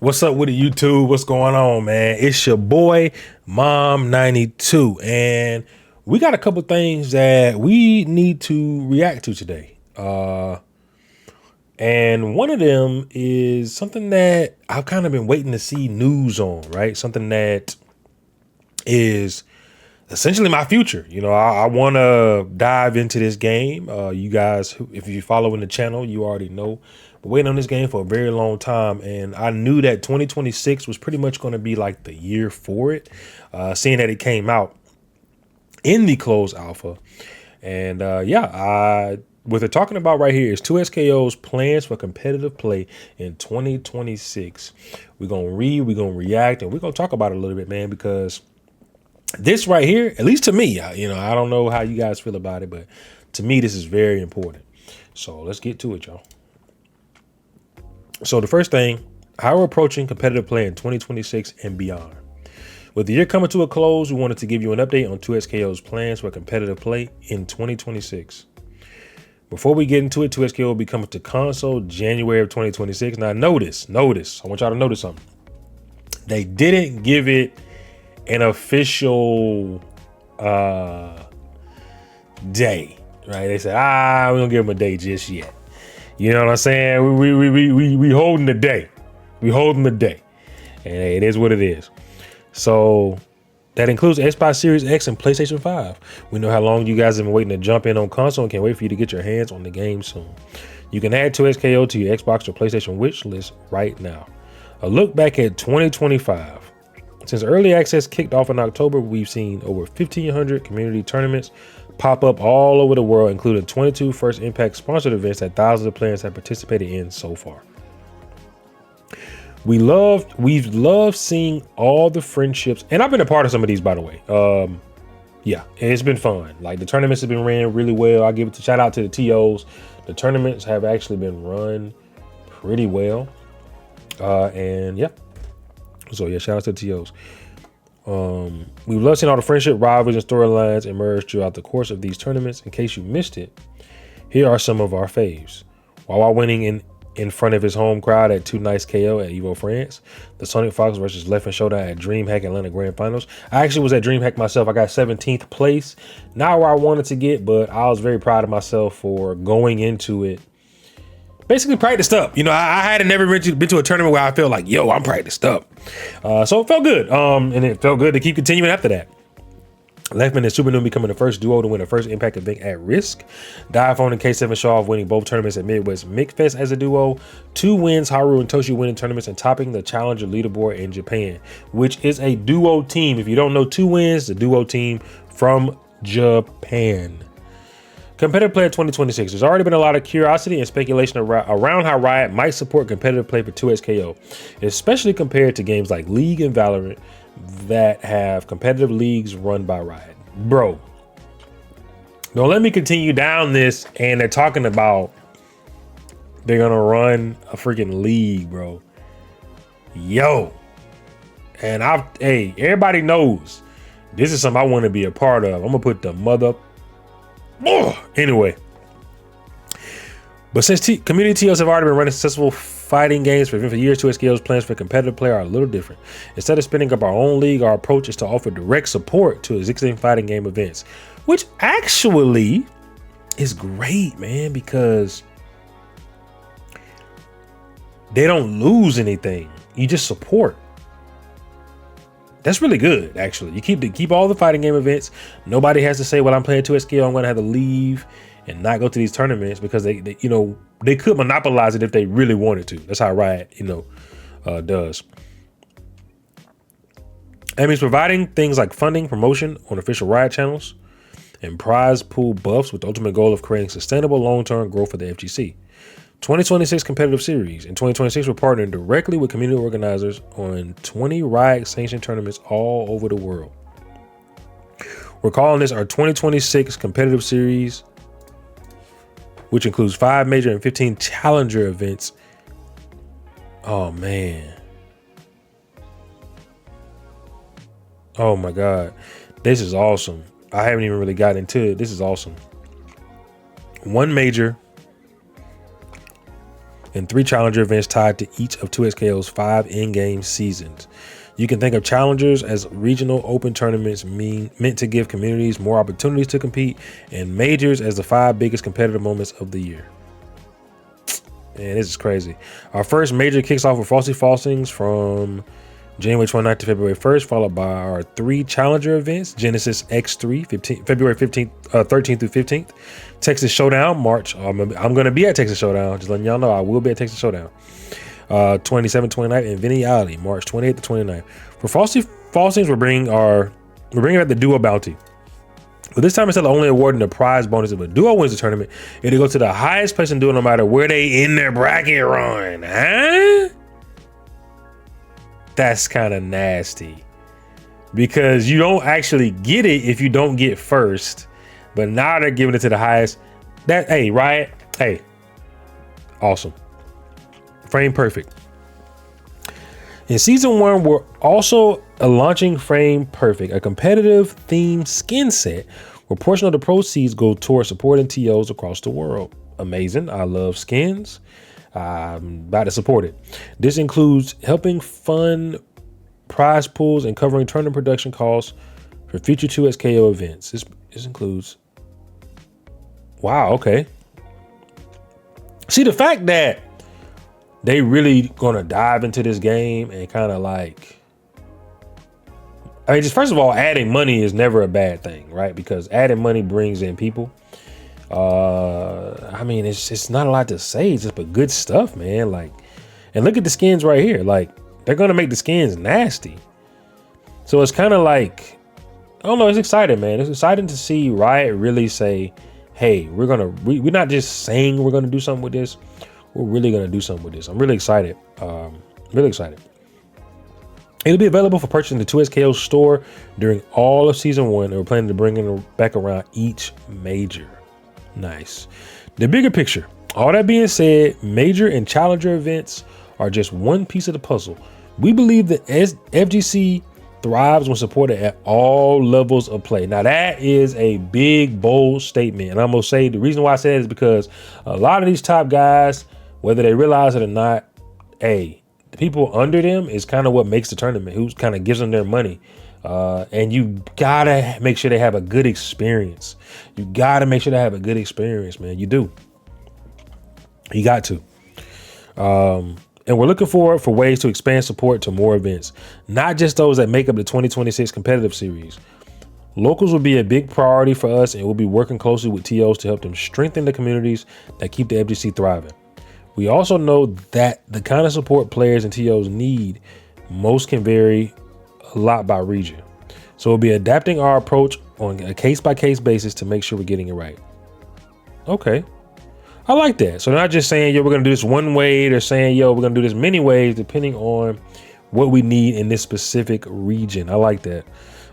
What's up with the YouTube? What's going on, man? It's your boy Mom92, and we got a couple things that we need to react to today. And one of them is something that I've kind of been waiting to see news on, right? Something that is essentially my future. I want to dive into this game. You guys, if you're following the channel, you already know. But waiting on this game for a very long time, and I knew that 2026 was pretty much going to be like the year for it. Seeing that it came out in the closed alpha, and what they're talking about right here is 2SKO's plans for competitive play in 2026. We're gonna we're gonna react, and we're gonna talk about it a little bit, man, because this right here, at least to me, I don't know how you guys feel about it, but to me, this is very important. So let's get to it, y'all. So the first thing, how we're approaching competitive play in 2026 and beyond. With the year coming to a close, we wanted to give you an update on 2SKO's plans for competitive play in 2026. Before we get into it, 2SKO will be coming to console January of 2026. Now notice, I want y'all to notice something. They didn't give it an official day, right? They said, we don't give them a day just yet. You know what I'm saying? We holding the day. We holding the day. And hey, it is what it is. So that includes Xbox Series X and PlayStation 5. We know how long you guys have been waiting to jump in on console and can't wait for you to get your hands on the game soon. You can add 2SKO to your Xbox or PlayStation wish list right now. A look back at 2025. Since early access kicked off in October, we've seen over 1,500 community tournaments pop up all over the world, including 22 First Impact sponsored events that thousands of players have participated in so far. We've loved seeing all the friendships, and I've been a part of some of these, by the way. It's been fun. Like, the tournaments have been ran really well. I give it a shout out to the TOs. The tournaments have actually been run pretty well. So shout out to the TOs. We've loved seeing all the friendship, rivalries, and storylines emerge throughout the course of these tournaments. In case you missed it, here are some of our faves. Wawa winning in front of his home crowd at 2 Nice KO at Evo France. The Sonic Fox versus Leffen Showdown at DreamHack Atlanta Grand Finals. I actually was at DreamHack myself. I got 17th place. Not where I wanted to get, but I was very proud of myself for going into it basically practiced up. I hadn't never been to a tournament where I felt like, I'm practiced up. So it felt good. And it felt good to keep continuing after that. Leffen and Supernoon becoming the first duo to win a First Impact event at Risk. Diaphone and K7 Shaw off winning both tournaments at Midwest McFest as a duo. 2 wins, Haru and Toshi winning tournaments and topping the Challenger leaderboard in Japan, which is a duo team. If you don't know, 2 wins, the duo team from Japan. Competitive play 2026. There's already been a lot of curiosity and speculation around how Riot might support competitive play for 2SKO, especially compared to games like League and Valorant that have competitive leagues run by Riot. Bro, don't let me continue down this and they're talking about they're gonna run a freaking league, bro. And everybody knows this is something I want to be a part of. I'm gonna put the mother. Anyway, but since community TOs have already been running successful fighting games for years, 2SKO's plans for competitive play are a little different. Instead of spinning up our own league, our approach is to offer direct support to existing fighting game events, which actually is great, man, because they don't lose anything. You just support. That's really good, actually. You keep all the fighting game events. Nobody has to say, well, I'm playing 2SKO, I'm going to have to leave and not go to these tournaments, because they could monopolize it if they really wanted to. That's how Riot, does. That means providing things like funding, promotion on official Riot channels, and prize pool buffs with the ultimate goal of creating sustainable long-term growth for the FGC. 2026 competitive series. In 2026, we're partnering directly with community organizers on 20 Riot sanctioned tournaments all over the world. We're calling this our 2026 competitive series, which includes 5 major and 15 challenger events. Oh man. Oh my God. This is awesome. I haven't even really gotten into it. This is awesome. 1 major, and 3 challenger events tied to each of 2SKO's 5 in-game seasons. You can think of challengers as regional open tournaments meant to give communities more opportunities to compete, and majors as the 5 biggest competitive moments of the year. Man, this is crazy. Our first major kicks off with Frosty Frostings from January 29th to February 1st, followed by our 3 challenger events: Genesis X3, February 13th through 15th, Texas Showdown, March. I'm going to be at Texas Showdown. Just letting y'all know, I will be at Texas Showdown. 27th, 29th, and Vinny Alley, March 28th to 29th. For Frosty Frostings, we're bringing back the Duo Bounty. But this time, instead of only awarding the prize bonus if a duo wins the tournament, it'll go to the highest place in duo no matter where they in their bracket run. Huh? That's kind of nasty, because you don't actually get it if you don't get first, but now they're giving it to the highest. Hey, Riot, hey, awesome. Frame Perfect. In season 1, we're also launching Frame Perfect, a competitive themed skin set where a portion of the proceeds go towards supporting TOs across the world. Amazing. I love skins. I'm about to support it. This includes helping fund prize pools and covering tournament production costs for future 2SKO events. This includes. Wow. Okay. See, the fact that they really gonna dive into this game and kind of like, I mean, just first of all, adding money is never a bad thing, right? Because adding money brings in people. I mean, it's not a lot to say. It's just but good stuff, man. Like, and look at the skins right here. Like, they're gonna make the skins nasty. So it's kind of like, I don't know. It's exciting, man. It's exciting to see Riot really say, "Hey, we're not just saying we're gonna do something with this. We're really gonna do something with this." I'm really excited. Really excited. It'll be available for purchase in the 2SKO store during all of season 1, and we're planning to bring it back around each major. Nice. The bigger picture. All that being said, major and challenger events are just one piece of the puzzle. We believe that FGC thrives when supported at all levels of play. Now, that is a big, bold statement. And I'm going to say the reason why I say it is because a lot of these top guys, whether they realize it or not, the people under them is kind of what makes the tournament, who kind of gives them their money. And you gotta make sure they have a good experience. You gotta make sure they have a good experience, man. You do. You got to. And we're looking for ways to expand support to more events, not just those that make up the 2026 competitive series. Locals will be a big priority for us, and we'll be working closely with TOs to help them strengthen the communities that keep the FGC thriving. We also know that the kind of support players and TOs need most can vary a lot by region. So we'll be adapting our approach on a case-by-case basis to make sure we're getting it right. Okay. I like that. So they're not just saying, yo, we're going to do this one way. They're saying, yo, we're going to do this many ways depending on what we need in this specific region. I like that.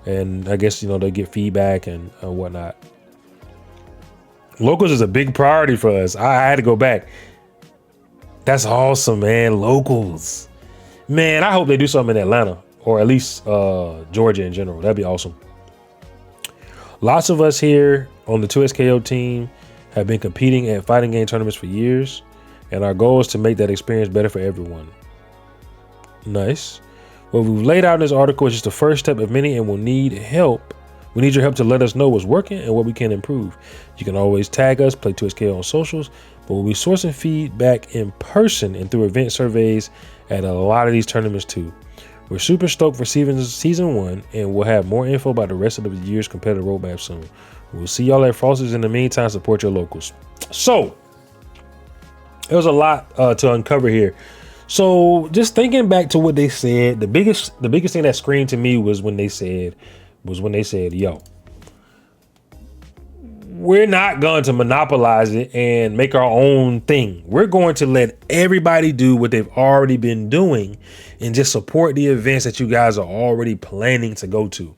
And I guess, they'll get feedback and whatnot. Locals is a big priority for us. I had to go back. That's awesome, man. Locals. Man, I hope they do something in Atlanta, or at least Georgia in general. That'd be awesome. Lots of us here on the 2SKO team have been competing at fighting game tournaments for years, and our goal is to make that experience better for everyone. Nice. What we've laid out in this article is just the first step of many, and we'll need help. We need your help to let us know what's working and what we can improve. You can always tag us, Play 2SKO on socials, but we'll be sourcing feedback in person and through event surveys at a lot of these tournaments too. We're super stoked for season 1, and we'll have more info about the rest of the year's competitive roadmap soon. We'll see y'all at Frosters. In the meantime, support your locals. So there was a lot to uncover here. So just thinking back to what they said, the biggest thing that screamed to me was when they said, yo, we're not going to monopolize it and make our own thing. We're going to let everybody do what they've already been doing and just support the events that you guys are already planning to go to.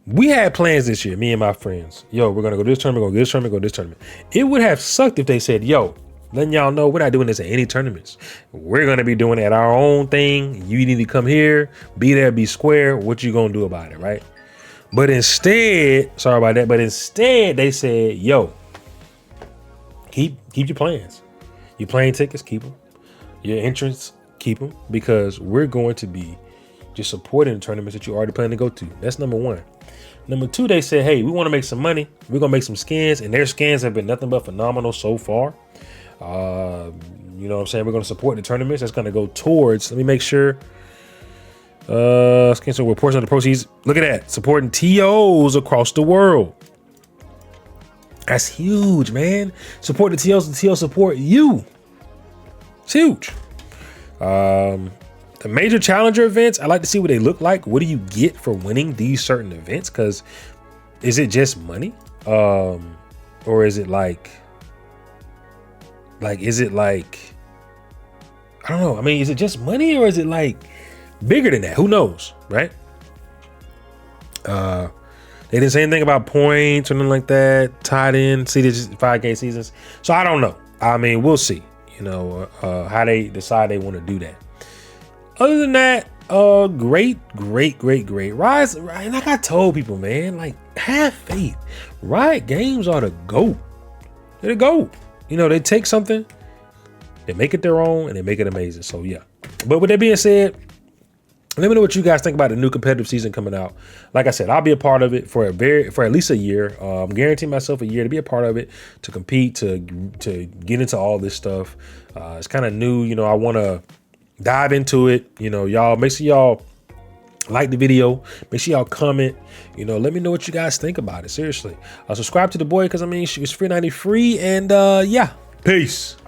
We had plans this year, me and my friends. Yo, we're going to go to this tournament, go to this tournament, go to this tournament. It would have sucked if they said, yo, letting y'all know we're not doing this at any tournaments. We're going to be doing it at our own thing. You need to come here, be there, be square. What you going to do about it, right? But instead, sorry about that, but instead they said, yo, keep your plans. Your plane tickets, keep them. Your entrance, keep them, because we're going to be just supporting the tournaments that you already plan to go to. That's number one. Number two, they said, hey, we want to make some money. We're going to make some skins, and their skins have been nothing but phenomenal so far. You know what I'm saying? We're going to support the tournaments. That's going to go towards, let me make sure. Skins, so a portion of the proceeds. Look at that. Supporting TOs across the world. That's huge, man. Support the TOs, the TOs support you. It's huge. The major challenger events, I like to see what they look like. What do you get for winning these certain events? Because is it just money? Or is it like, is it like, I don't know. I mean, is it just money, or is it like bigger than that? Who knows, right? They didn't say anything about points or nothing like that tied in. See, this is 5K seasons. So I don't know. I mean, we'll see, you know, how they decide they want to do that. Other than that, great. Riot, and like I told people, man, like, have faith. Riot Games are the GOAT. They're the GOAT. You know, they take something, they make it their own, and they make it amazing. So yeah. But with that being said, let me know what you guys think about the new competitive season coming out. Like I said, I'll be a part of it for at least a year. I'm guaranteeing myself a year to be a part of it, to compete, to get into all this stuff. It's kind of new, you know. I want to dive into it. You know, y'all, make sure y'all like the video. Make sure y'all comment. You know, let me know what you guys think about it. Seriously, subscribe to the boy, because I mean, it's free 90 free. And yeah, peace.